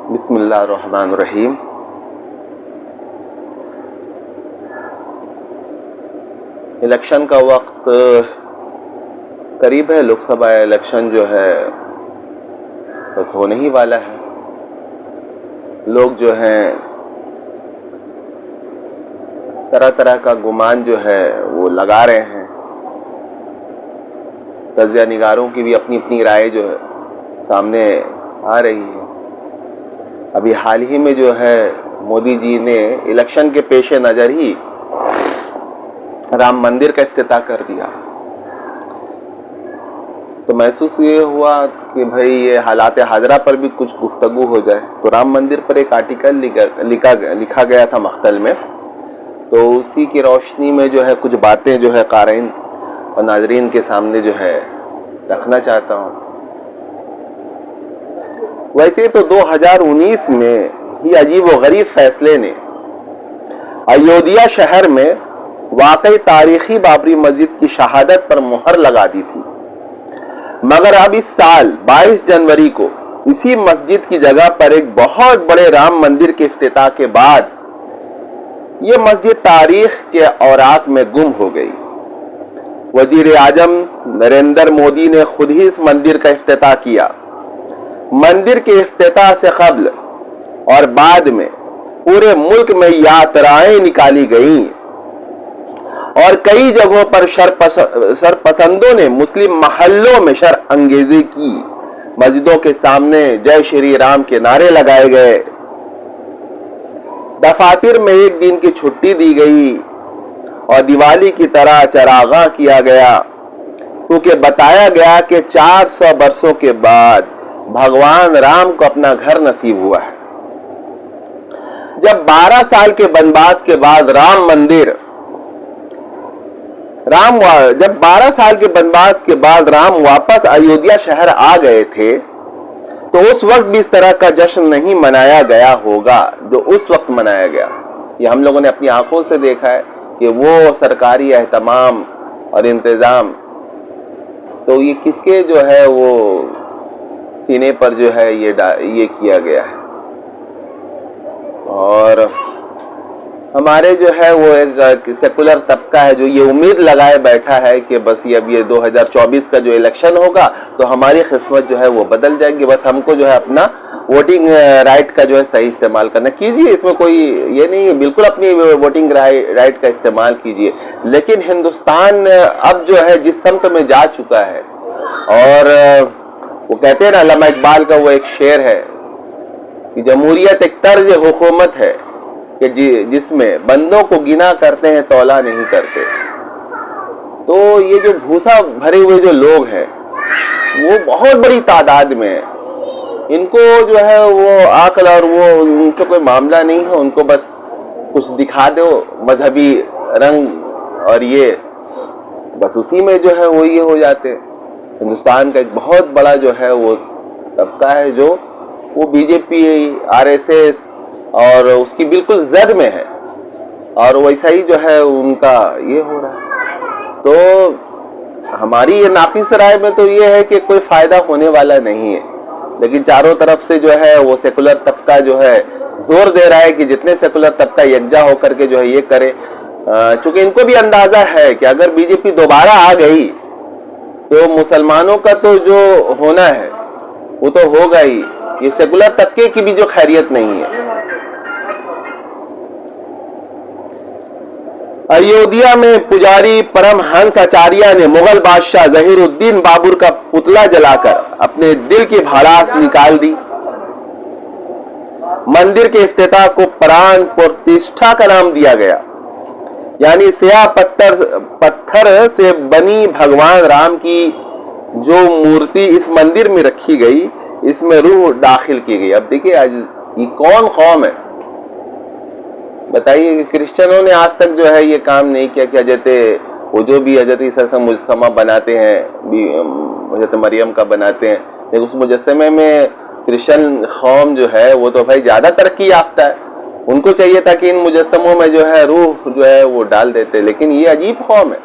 بسم اللہ الرحمن الرحیم۔ الیکشن کا وقت قریب ہے، لوک سبھا الیکشن جو ہے بس ہونے ہی والا ہے۔ لوگ جو ہیں طرح طرح کا گمان جو ہے وہ لگا رہے ہیں۔ تجزیہ نگاروں کی بھی اپنی اپنی رائے جو ہے سامنے آ رہی ہے۔ ابھی حال ہی میں جو ہے مودی جی نے الیکشن کے پیش نظر ہی رام مندر کا افتتاح کر دیا، تو محسوس یہ ہوا کہ بھئی یہ حالات حاضرہ پر بھی کچھ گفتگو ہو جائے۔ تو رام مندر پر ایک آرٹیکل لکھا گیا تھا مقتل میں، تو اسی کی روشنی میں جو ہے کچھ باتیں جو ہے قارئین اور ناظرین کے سامنے جو ہے رکھنا چاہتا ہوں۔ ویسے تو 2019 میں ہی عجیب و غریب فیصلے نے ایودھیا شہر میں واقعی تاریخی بابری مسجد کی شہادت پر مہر لگا دی تھی، مگر اب اس سال 22 جنوری کو اسی مسجد کی جگہ پر ایک بہت بڑے رام مندر کے افتتاح کے بعد یہ مسجد تاریخ کے اوراق میں گم ہو گئی۔ وزیر اعظم نریندر مودی نے خود ہی اس مندر کا افتتاح کیا۔ مندر کے افتتاح سے قبل اور بعد میں پورے ملک میں یاترائیں نکالی گئیں اور کئی جگہوں پر شرپسندوں نے مسلم محلوں میں شر انگیزی کی۔ مسجدوں کے سامنے جے شری رام کے نعرے لگائے گئے، دفاتر میں ایک دن کی چھٹی دی گئی اور دیوالی کی طرح چراغاں کیا گیا، کیونکہ بتایا گیا کہ 400 برسوں کے بعد بھگوان رام کو اپنا گھر نصیب ہوا ہے۔ جب 12 سال کے بنواس کے بعد رام واپس ایودھیا شہر آ گئے تھے، تو اس وقت بھی اس طرح کا جشن نہیں منایا گیا ہوگا جو اس وقت منایا گیا۔ یہ ہم لوگوں نے اپنی آنکھوں سے دیکھا ہے کہ وہ سرکاری اہتمام اور انتظام تو یہ کس کے جو ہے وہ سینے پر جو ہے یہ کیا گیا ہے۔ اور ہمارے جو ہے وہ ایک سیکولر طبقہ ہے جو یہ امید لگائے بیٹھا ہے کہ بس اب یہ 2024 کا جو الیکشن ہوگا تو ہماری قسمت جو ہے وہ بدل جائے گی، بس ہم کو جو ہے اپنا ووٹنگ رائٹ کا جو ہے صحیح استعمال کرنا کیجئے۔ اس میں کوئی یہ نہیں ہے، بالکل اپنی ووٹنگ رائٹ کا استعمال کیجئے، لیکن ہندوستان اب جو ہے جس سمت میں جا چکا ہے، اور وہ کہتے ہیں نا، علامہ اقبال کا وہ ایک شعر ہے کہ جمہوریت ایک طرز حکومت ہے کہ جس میں بندوں کو گنا کرتے ہیں تولا نہیں کرتے۔ تو یہ جو بھوسا بھرے ہوئے جو لوگ ہیں وہ بہت بڑی تعداد میں ہیں، ان کو جو ہے وہ عقل اور وہ ان سے کوئی معاملہ نہیں ہے، ان کو بس کچھ دکھا دو مذہبی رنگ اور یہ بس اسی میں جو ہے وہ یہ ہو جاتے۔ ہندوستان کا ایک بہت بڑا جو ہے وہ طبقہ ہے جو وہ بی جے پی، آر ایس ایس اور اس کی بالکل زد میں ہے، اور ویسا ہی جو ہے ان کا یہ ہو رہا ہے۔ تو ہماری یہ ناقص رائے میں تو یہ ہے کہ کوئی فائدہ ہونے والا نہیں ہے، لیکن چاروں طرف سے جو ہے وہ سیکولر طبقہ جو ہے زور دے رہا ہے کہ جتنے سیکولر طبقہ یکجا ہو کر کے جو ہے یہ کرے، چونکہ ان کو بھی اندازہ ہے کہ اگر بی جے پی دوبارہ آ گئی تو مسلمانوں کا تو جو ہونا ہے وہ تو ہوگا ہی، یہ سیکولر طبقے کی بھی جو خیریت نہیں ہے۔ ایودھیا میں پجاری پرم ہنس آچاریہ نے مغل بادشاہ ظہیر الدین بابر کا پتلا جلا کر اپنے دل کی بھڑاس نکال دی۔ مندر کے افتتاح کو پران پرتشٹھا کا نام دیا گیا، یعنی سیاہ پتھر سے بنی بھگوان رام کی جو مورتی اس مندر میں رکھی گئی، اس میں روح داخل کی گئی۔ اب دیکھیے آج یہ کون قوم ہے بتائیے کہ کرسچنوں نے آج تک جو ہے یہ کام نہیں کیا کہ وہ جو بھی حضرت عیسیٰ سے مجسمہ بناتے ہیں، حضرت مریم کا بناتے ہیں، لیکن اس مجسمے میں کرسچن قوم جو ہے وہ تو بھائی زیادہ ترقی یافتہ ہے، ان کو چاہیے تھا کہ ان مجسموں میں جو ہے روح جو ہے وہ ڈال دیتے، لیکن یہ عجیب قوم ہے۔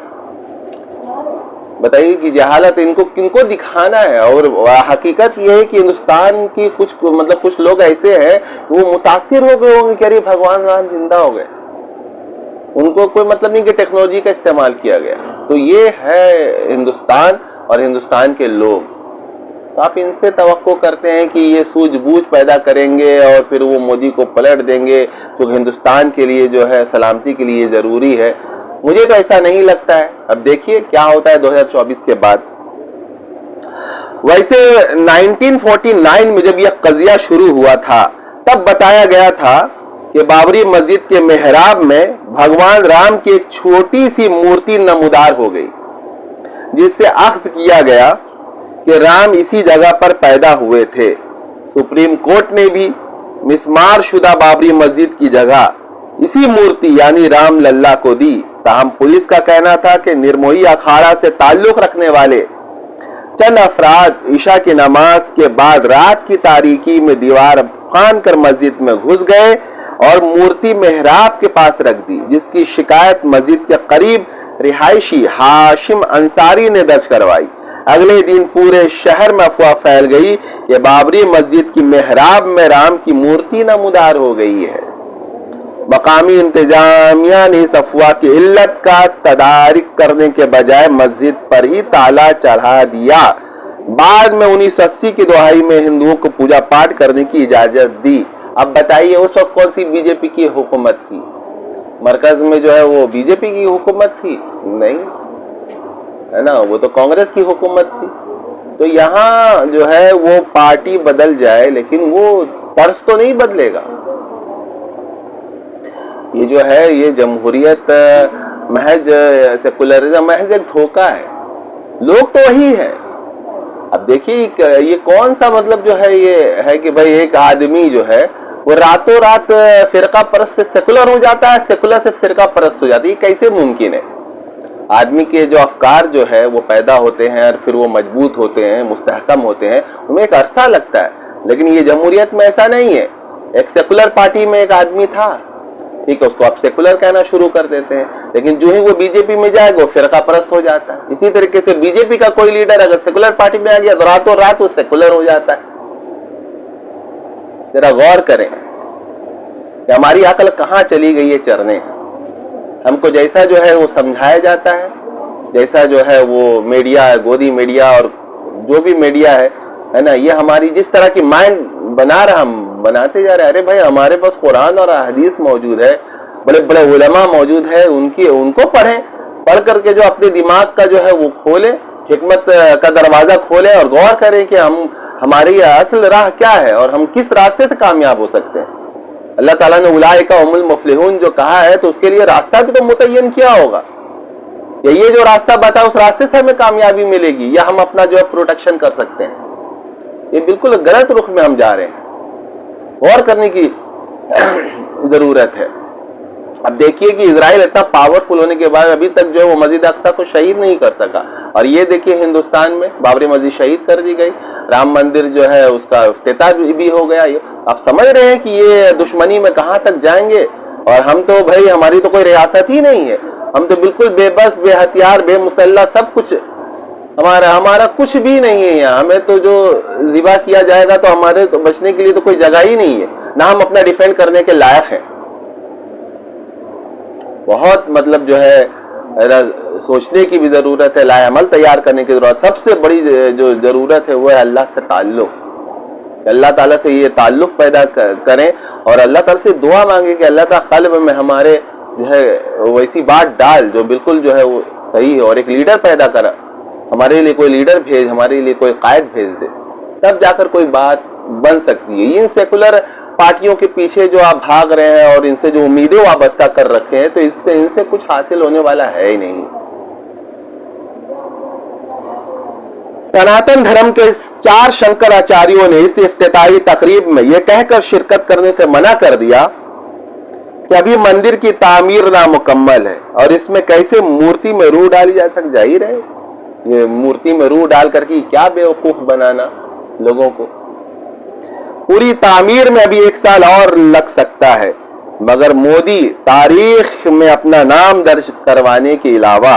بتائیے کہ جہالت ان کو کن کو دکھانا ہے؟ اور حقیقت یہ ہے کہ ہندوستان کی کچھ لوگ ایسے ہیں کہ وہ متاثر ہو گئے ہوں گے کہ ارے بھگوان رام زندہ ہو گئے، ان کو کوئی مطلب نہیں کہ ٹیکنالوجی کا استعمال کیا گیا۔ تو یہ ہے ہندوستان اور ہندوستان کے لوگ۔ تو آپ ان سے توقع کرتے ہیں کہ یہ سوجھ بوجھ پیدا کریں گے اور پھر وہ مودی کو پلٹ دیں گے جو ہندوستان کے لیے جو ہے سلامتی کے لیے ضروری ہے؟ مجھے تو ایسا نہیں لگتا ہے۔ اب دیکھیے کیا ہوتا ہے 2024 کے بعد۔ ویسے 1949 میں جب یہ قضیہ شروع ہوا تھا تب بتایا گیا تھا کہ بابری مسجد کے محراب میں بھگوان رام کی ایک چھوٹی سی مورتی نمودار ہو گئی، جس سے اخذ کیا گیا کہ رام اسی جگہ پر پیدا ہوئے تھے۔ سپریم کورٹ نے بھی مسمار شدہ بابری مسجد کی جگہ اسی مورتی یعنی رام للا کو دی۔ تاہم پولیس کا کہنا تھا کہ نرموئی اکھاڑا سے تعلق رکھنے والے چند افراد عشاء کی نماز کے بعد رات کی تاریکی میں دیوار پھاند کر مسجد میں گھس گئے اور مورتی محراب کے پاس رکھ دی، جس کی شکایت مسجد کے قریب رہائشی ہاشم انصاری نے درج کروائی۔ اگلے دن پورے شہر میں افواہ پھیل گئی کہ بابری مسجد کی محراب میں رام کی مورتی نمودار ہو گئی ہے۔ مقامی انتظامیہ نے اس افواہ کی علت کا تدارک کرنے کے بجائے مسجد پر ہی تالا چڑھا دیا۔ بعد میں 1980 کی دہائی میں ہندوؤں کو پوجا پاٹ کرنے کی اجازت دی۔ اب بتائیے اس وقت کون سی بی جے پی کی حکومت تھی؟ مرکز میں جو ہے وہ بی جے پی کی حکومت تھی؟ نہیں ہے نا، وہ تو کانگریس کی حکومت تھی۔ تو یہاں جو ہے وہ پارٹی بدل جائے لیکن وہ طرز تو نہیں بدلے گا۔ یہ جو ہے یہ جمہوریت محض سیکولرزم محض ایک دھوکہ ہے، لوگ تو وہی ہے۔ اب دیکھیے یہ کون سا مطلب جو ہے یہ ہے کہ بھائی ایک آدمی جو ہے وہ راتوں رات فرقہ پرست سے سیکولر ہو جاتا ہے، سیکولر سے فرقہ پرست ہو جاتا ہے، یہ کیسے ممکن ہے؟ آدمی کے جو افکار جو ہے وہ پیدا ہوتے ہیں اور پھر وہ مضبوط ہوتے ہیں، مستحکم ہوتے ہیں، انہیں ایک عرصہ لگتا ہے، لیکن یہ جمہوریت میں ایسا نہیں ہے۔ ایک سیکولر پارٹی میں ایک آدمی تھا، ٹھیک ہے، اس کو آپ سیکولر کہنا شروع کر دیتے ہیں، لیکن جو ہی وہ بی جے پی میں جائے گا وہ فرقہ پرست ہو جاتا ہے۔ اسی طریقے سے بی جے پی کا کوئی لیڈر اگر سیکولر پارٹی میں آ گیا تو راتوں رات وہ سیکولر ہو جاتا ہے۔ ذرا غور کریں کہ ہماری عقل کہاں چلی گئی ہے چرنے۔ ہم کو جیسا جو ہے وہ سمجھایا جاتا ہے، جیسا جو ہے وہ میڈیا، گودی میڈیا اور جو بھی میڈیا ہے نا، یہ ہماری جس طرح کی مائنڈ بنا رہا ہم بناتے جا رہے ہیں۔ ارے بھائی ہمارے پاس قرآن اور حدیث موجود ہے، بڑے بڑے علماء موجود ہے، ان کو پڑھیں، پڑھ کر کے جو اپنے دماغ کا جو ہے وہ کھولیں، حکمت کا دروازہ کھولیں اور غور کریں کہ ہماری اصل راہ کیا ہے اور ہم کس راستے سے کامیاب ہو سکتے ہیں۔ اللہ تعالیٰ نے اولئک هم المفلحون جو کہا ہے تو اس کے لیے راستہ بھی تو متعین کیا ہوگا، یہ جو راستہ بتا اس راستے سے ہمیں کامیابی ملے گی یا ہم اپنا جو ہے پروٹیکشن کر سکتے ہیں۔ یہ بالکل غلط رخ میں ہم جا رہے ہیں، غور کرنے کی ضرورت ہے۔ اب دیکھیے کہ اسرائیل اتنا پاورفل ہونے کے بعد ابھی تک جو ہے وہ مسجد اقصی کو شہید نہیں کر سکا، اور یہ دیکھیے ہندوستان میں بابری مسجد شہید کر دی گئی، رام مندر جو ہے اس کا افتتاح بھی ہو گیا۔ آپ سمجھ رہے ہیں کہ یہ دشمنی میں کہاں تک جائیں گے؟ اور ہم تو بھائی ہماری تو کوئی ریاست ہی نہیں ہے، ہم تو بالکل بے بس، بے ہتھیار، بے مسلح، سب کچھ ہمارا کچھ بھی نہیں ہے یہاں۔ ہمیں تو جو ذبح کیا جائے گا تو ہمارے تو بچنے کے لیے تو کوئی جگہ ہی نہیں ہے، نہ ہم اپنا ڈیفینڈ کرنے کے لائق ہیں۔ بہت مطلب جو ہے سوچنے کی بھی ضرورت ہے، لائے عمل تیار کرنے کی ضرورت۔ سب سے بڑی جو ضرورت ہے وہ ہے اللہ سے تعلق، اللہ تعالیٰ سے یہ تعلق پیدا کریں اور اللہ تعالیٰ سے دعا مانگیں کہ اللہ تعالیٰ قلب میں ہمارے جو ہے ویسی بات ڈال جو بالکل جو ہے وہ صحیح ہے، اور ایک لیڈر پیدا کرا، ہمارے لیے کوئی لیڈر بھیج، ہمارے لیے کوئی قائد بھیج دے، تب جا کر کوئی بات بن سکتی ہے۔ یہ سیکولر پارٹیوں کے پیچھے جو آپ بھاگ رہے ہیں اور ان سے جو امیدیں وابستہ کر رکھے ہیں تو ان سے کچھ حاصل ہونے والا ہے ہی نہیں۔ سناتن دھرم کے 4 شنکر آچاریوں نے اس افتتاحی تقریب میں یہ کہہ کر شرکت کرنے سے منع کر دیا کہ ابھی مندر کی تعمیر نامکمل ہے اور اس میں کیسے مورتی میں روح ڈالی جا سکتی، ظاہر ہے یہ مورتی میں روح ڈال کر کے کیا بیوقوف بنانا لوگوں کو۔ پوری تعمیر میں ابھی 1 سال اور لگ سکتا ہے، مگر مودی تاریخ میں اپنا نام درج کروانے کے علاوہ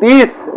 30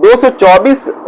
224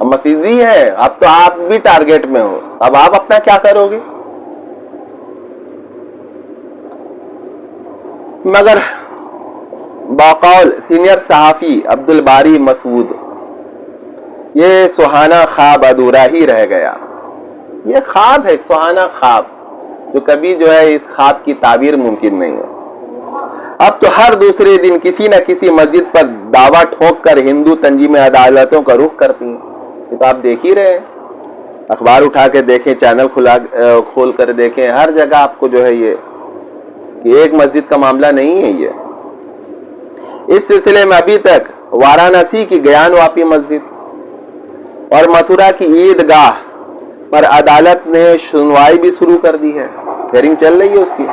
اب مسیحی ہیں، اب تو آپ بھی ٹارگیٹ میں ہو، اب آپ اپنا کیا کرو گے؟ مگر بقول سینئر صحافی عبدالباری مسعود، یہ سہانا خواب ادھورا ہی رہ گیا۔ یہ خواب ہے، ایک سہانا خواب، جو کبھی جو ہے اس خواب کی تعبیر ممکن نہیں ہے۔ اب تو ہر دوسرے دن کسی نہ کسی مسجد پر دعویٰ ٹھوک کر ہندو تنظیمیں عدالتوں کا رخ کرتی ہیں۔ یہ تو آپ دیکھ ہی رہے ہیں، اخبار اٹھا کے دیکھیں، چینل کھول کر دیکھیں، ہر جگہ آپ کو جو ہے یہ ایک مسجد کا معاملہ نہیں ہے۔ یہ اس سلسلے میں ابھی تک وارانسی کی گیان واپی مسجد اور متھرا کی عیدگاہ پر عدالت نے سنوائی بھی شروع کر دی ہے، ہیئرنگ چل رہی ہے اس کی۔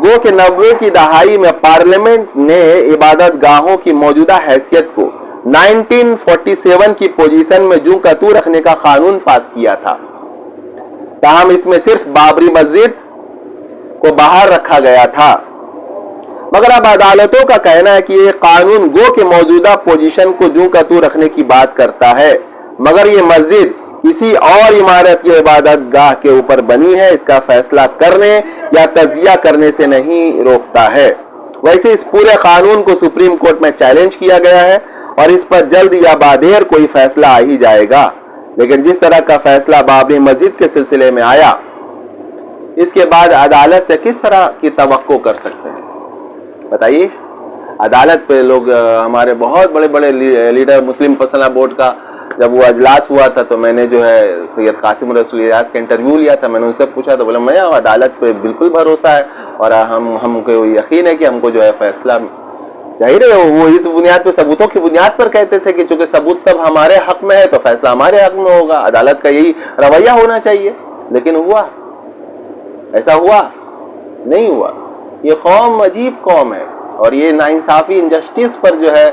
گو کہ 90 کی دہائی میں پارلیمنٹ نے عبادت گاہوں کی موجودہ حیثیت کو 1947 کی پوزیشن میں جوں کا توں رکھنے کا قانون پاس کیا تھا، تاہم اس میں صرف بابری مسجد کو باہر رکھا گیا تھا۔ مگر اب عدالتوں کا کہنا ہے کہ یہ قانون گو کہ موجودہ پوزیشن کو جوں کا توں رکھنے کی بات کرتا ہے، مگر یہ مسجد کسی اور عمارت کی عبادت گاہ کے اوپر بنی ہے، اس کا فیصلہ کرنے یا تجزیہ کرنے سے نہیں روکتا ہے۔ ویسے اس پورے قانون کو سپریم کورٹ میں چیلنج کیا گیا ہے اور اس پر جلد یا بعدیر کوئی فیصلہ آ ہی جائے گا، لیکن جس طرح کا فیصلہ بابری مسجد کے سلسلے میں آیا، اس کے بعد عدالت سے کس طرح کی توقع کر سکتے ہیں؟ بتائیے۔ عدالت پہ لوگ، ہمارے بہت بڑے بڑے لیڈر، مسلم پرسنل بورڈ کا جب وہ اجلاس ہوا تھا تو میں نے جو ہے سید قاسم رسول ریاض کا انٹرویو لیا تھا، میں نے ان سے پوچھا تو بولا میں عدالت پہ بالکل بھروسہ ہے اور ہم کو یقین ہے کہ ہم کو جو ہے فیصلہ ظاہر ہے، وہ اس بنیاد پہ، ثبوتوں کی بنیاد پر کہتے تھے کہ چونکہ ثبوت سب ہمارے حق میں ہے تو فیصلہ ہمارے حق میں ہوگا، عدالت کا یہی رویہ ہونا چاہیے۔ لیکن ہوا ایسا؟ ہوا نہیں ہوا۔ یہ قوم عجیب قوم ہے اور یہ ناانصافی، انجسٹس پر جو ہے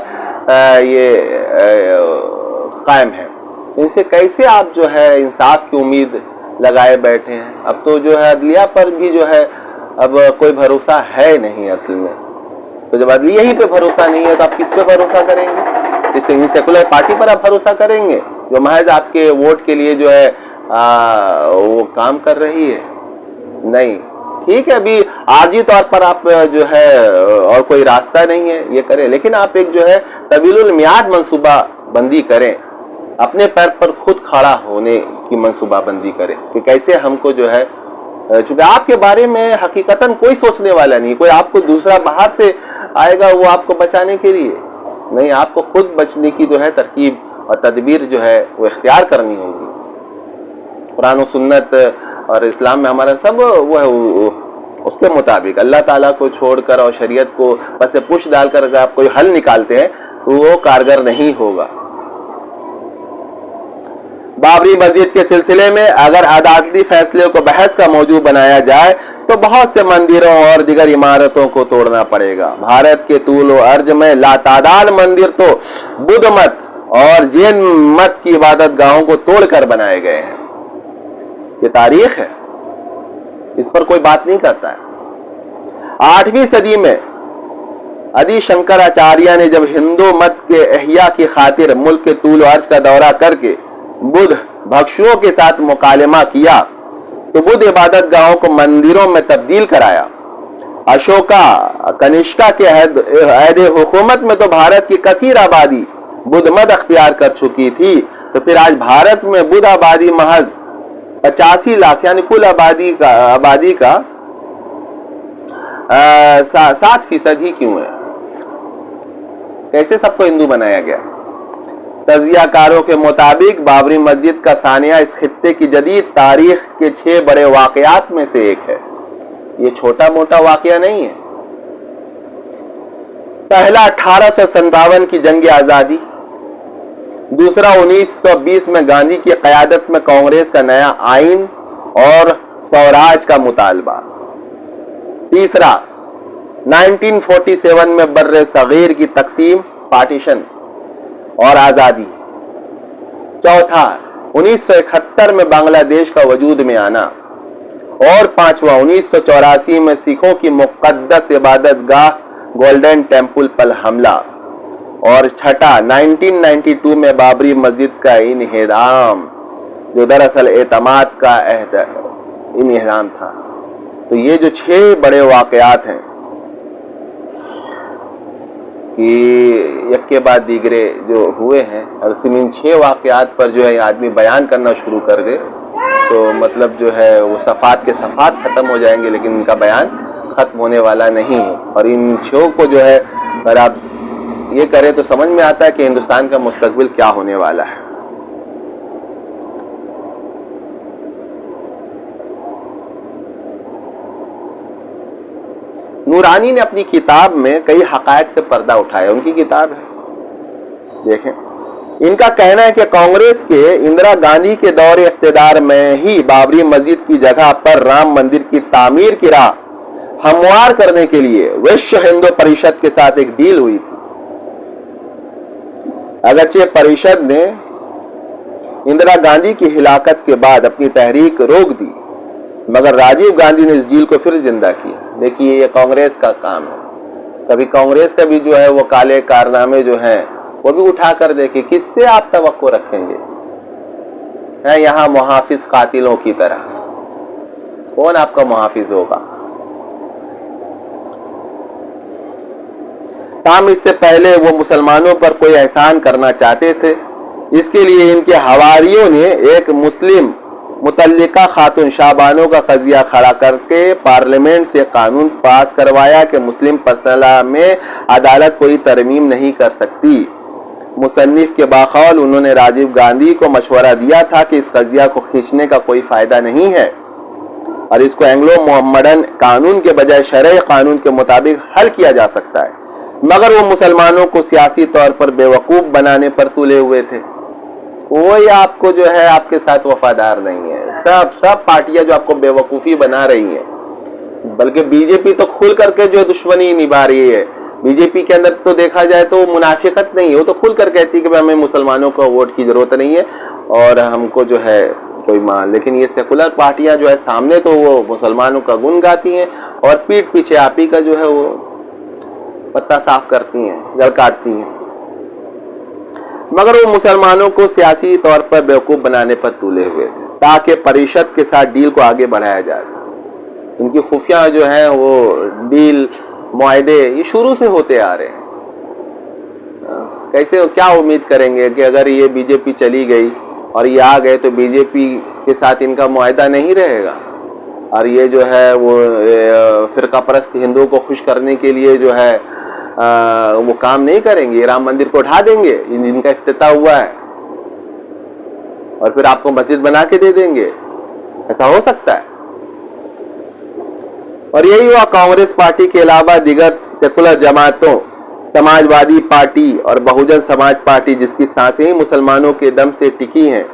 یہ قائم ہے۔ ان سے کیسے آپ جو ہے انصاف کی امید لگائے بیٹھے ہیں؟ اب تو جو ہے عدلیہ پر بھی جو ہے اب کوئی بھروسہ ہے نہیں اصل میں۔ تو جب عدلیہ ہی پہ بھروسہ نہیں ہے تو آپ کس پہ بھروسہ کریں گے؟ اس سیکولر پارٹی پر آپ بھروسہ کریں گے جو محض آپ کے ووٹ کے لیے جو ہے وہ کام کر رہی ہے؟ نہیں۔ ٹھیک ہے، ابھی عارضی طور پر آپ جو ہے اور کوئی راستہ نہیں ہے یہ کریں، لیکن آپ ایک جو ہے طویل المیعاد منصوبہ بندی کریں، اپنے پیر پر خود کھڑا ہونے کی منصوبہ بندی کریں کہ کیسے ہم کو جو ہے، چونکہ آپ کے بارے میں حقیقتاً کوئی سوچنے والا نہیں، کوئی آپ کو دوسرا باہر سے آئے گا وہ آپ کو بچانے کے لیے نہیں، آپ کو خود بچنے کی جو ہے ترکیب اور تدبیر جو ہے وہ اختیار کرنی ہوگی۔ قرآن و سنت اور اسلام میں ہمارا سب وہ ہے، اس کے مطابق اللہ تعالیٰ کو چھوڑ کر اور شریعت کو پس پش ڈال کر اگر آپ کوئی حل نکالتے ہیں تو وہ کارگر نہیں ہوگا۔ بابری مسجد کے سلسلے میں اگر عدالتی فیصلے کو بحث کا موضوع بنایا جائے تو بہت سے مندروں اور دیگر عمارتوں کو توڑنا پڑے گا۔ بھارت کے طول و عرض میں لاتعداد مندر تو بدھ مت اور جین مت کی عبادت گاہوں کو توڑ کر بنائے گئے ہیں۔ یہ تاریخ ہے، اس پر کوئی بات نہیں کرتا ہے۔ 8ویں صدی میں آدی شنکراچاریہ نے جب ہندو مت کے احیاء کی خاطر ملک کے طول و عرض کا دورہ کر کے بدھ بھکشوؤں کے ساتھ مکالمہ کیا تو بدھ عبادت گاہوں کو مندروں میں تبدیل کرایا۔ اشوکا کنشکا کے عہد حکومت میں تو بھارت کی کثیر آبادی بدھ مت اختیار کر چکی تھی، تو پھر آج بھارت میں بدھ آبادی محض 85 لاکھ یعنی کل آبادی کا 7% ہی کیوں ہے؟ کیسے سب کو ہندو بنایا گیا؟ تجزیہ کاروں کے مطابق بابری مسجد کا سانحہ اس خطے کی جدید تاریخ کے 6 بڑے واقعات میں سے ایک ہے۔ یہ چھوٹا موٹا واقعہ نہیں ہے۔ پہلا 1857 کی جنگ آزادی، دوسرا 1920 میں گاندھی کی قیادت میں کانگریس کا نیا آئین اور سوراج کا مطالبہ، تیسرا 1947 میں بر صغیر کی تقسیم، پارٹیشن اور آزادی، چوتھا 1971 میں بنگلہ دیش کا وجود میں آنا، اور پانچواں 1984 میں سکھوں کی مقدس عبادت گاہ گولڈن ٹیمپل پر حملہ۔ اور چھٹا 1992 میں بابری مسجد کا انہدام، جو دراصل اعتماد کا انہدام تھا۔ تو یہ جو 6 بڑے واقعات ہیں کہ یک کے بعد دیگرے جو ہوئے ہیں، اگر صرف ان 6 واقعات پر جو ہے آدمی بیان کرنا شروع کر دے تو مطلب جو ہے وہ صفحات کے صفحات ختم ہو جائیں گے، لیکن ان کا بیان ختم ہونے والا نہیں ہے۔ اور ان 6 کو جو ہے اگر آپ یہ کریں تو سمجھ میں آتا ہے کہ ہندوستان کا مستقبل کیا ہونے والا ہے۔ نورانی نے اپنی کتاب میں کئی حقائق سے پردہ اٹھایا، ان کی کتاب ہے، دیکھیں۔ ان کا کہنا ہے کہ کانگریس کے اندرا گاندھی کے دور اقتدار میں ہی بابری مسجد کی جگہ پر رام مندر کی تعمیر کی راہ ہموار کرنے کے لیے وشو ہندو پریشد کے ساتھ ایک ڈیل ہوئی تھی۔ اگرچہ پریشد نے اندرا گاندھی کی ہلاکت کے بعد اپنی تحریک روک دی، مگر راجیو گاندھی نے اس ڈیل کو پھر زندہ کیا۔ دیکھیے یہ کانگریس کا کام ہے، کبھی کانگریس کا بھی جو ہے وہ کالے کارنامے جو ہیں وہ بھی اٹھا کر دیکھیں، کس سے آپ توقع رکھیں گے؟ یہاں محافظ قاتلوں کی طرح کون آپ کا محافظ ہوگا؟ تاہم اس سے پہلے وہ مسلمانوں پر کوئی احسان کرنا چاہتے تھے، اس کے لیے ان کے حواریوں نے ایک مسلم متعلقہ خاتون شاہ بانو کا قضیہ کھڑا کر کے پارلیمنٹ سے قانون پاس کروایا کہ مسلم پرسنل لا میں عدالت کوئی ترمیم نہیں کر سکتی۔ مصنف کے باقول انہوں نے راجیو گاندھی کو مشورہ دیا تھا کہ اس قضیہ کو کھینچنے کا کوئی فائدہ نہیں ہے اور اس کو اینگلو محمڈن قانون کے بجائے شرعی قانون کے مطابق حل کیا جا سکتا ہے، مگر وہ مسلمانوں کو سیاسی طور پر بیوقوف بنانے پر تلے ہوئے تھے۔ کوئی آپ کو جو ہے آپ کے ساتھ وفادار نہیں ہے، سب پارٹیاں جو آپ کو بیوقوفی بنا رہی ہیں، بلکہ بی جے پی تو کھل کر کے جو دشمنی نبھا رہی ہے۔ بی جے پی کے اندر تو دیکھا جائے تو منافقت نہیں ہے، وہ تو کھل کر کہتی ہے کہ ہمیں مسلمانوں کو ووٹ کی ضرورت نہیں ہے اور ہم کو جو ہے کوئی مان، لیکن یہ سیکولر پارٹیاں جو ہے سامنے تو وہ مسلمانوں کا گن گاتی ہیں اور پیٹھ پیچھے آپ ہی کا جو ہے وہ پتہ صاف کرتی ہیں، جڑ کاٹتی ہیں، مگر وہ مسلمانوں کو سیاسی طور پر بیوقوف بنانے پر تلے ہوئے تھے تاکہ پریشد کے ساتھ ڈیل کو آگے بڑھایا جا سکے۔ ان کی خفیہ جو ہیں وہ ڈیل معاہدے یہ شروع سے ہوتے آ رہے ہیں۔ کیسے کیا امید کریں گے کہ اگر یہ بی جے پی چلی گئی اور یہ آ گئے تو بی جے پی کے ساتھ ان کا معاہدہ نہیں رہے گا اور یہ جو ہے وہ فرقہ پرست ہندوؤں کو خوش کرنے کے لیے جو ہے وہ کام نہیں کریں گے، رام مندر کو اٹھا دیں گے، جن کا افتتاح ہوا ہے، اور پھر آپ کو مسجد بنا کے دے دیں گے؟ ایسا ہو سکتا ہے؟ اور یہی ہوا کانگریس پارٹی کے علاوہ دیگر سیکولر جماعتوں، سماجوادی پارٹی اور بہوجن سماج پارٹی جس کی سانسیں ہی مسلمانوں کے دم سے ٹکی ہیں،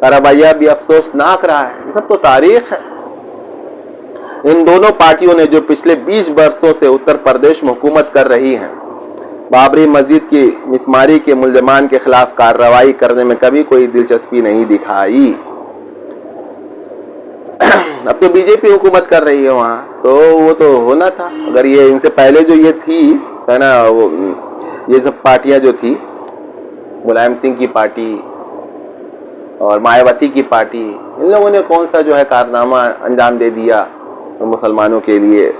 کا رویہ بھی افسوسناک رہا ہے۔ یہ سب تو تاریخ ہے۔ ان دونوں پارٹیوں نے جو پچھلے 20 برسوں سے اتر پردیش میں حکومت کر رہی ہیں، بابری مسجد کی مسماری کے ملزمان کے خلاف کارروائی کرنے میں کبھی کوئی دلچسپی نہیں دکھائی۔ اب تو بی جے پی حکومت کر رہی ہے وہاں، تو وہ تو ہونا تھا۔ اگر یہ ان سے پہلے جو یہ تھی نا یہ سب پارٹیاں جو تھی، ملائم سنگھ کی پارٹی اور مایاوتی کی پارٹی، ان لوگوں نے کون سا جو ہے کارنامہ انجام دے دیا مسلمانوں کے لیے،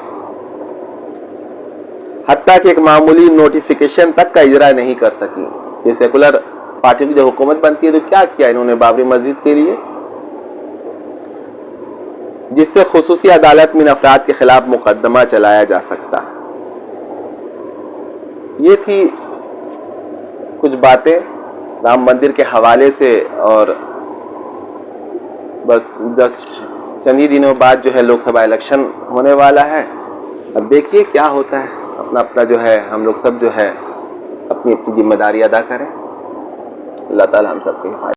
حتیٰ کہ ایک معمولی نوٹیفیکیشن تک کا اجرا نہیں کر سکی۔ یہ سیکولر پارٹی کی جو حکومت بنتی ہے تو کیا کیا انہوں نے بابری مسجد کے لیے، جس سے خصوصی عدالت میں افراد کے خلاف مقدمہ چلایا جا سکتا ہے۔ یہ تھی کچھ باتیں رام مندر کے حوالے سے، اور بس جسٹ چند ہی دنوں بعد جو ہے لوک سبھا الیکشن ہونے والا ہے۔ اب دیکھیے کیا ہوتا ہے، اپنا جو ہے ہم لوگ سب جو ہے اپنی ذمہ داری ادا کریں۔ اللہ تعالی ہم سب کے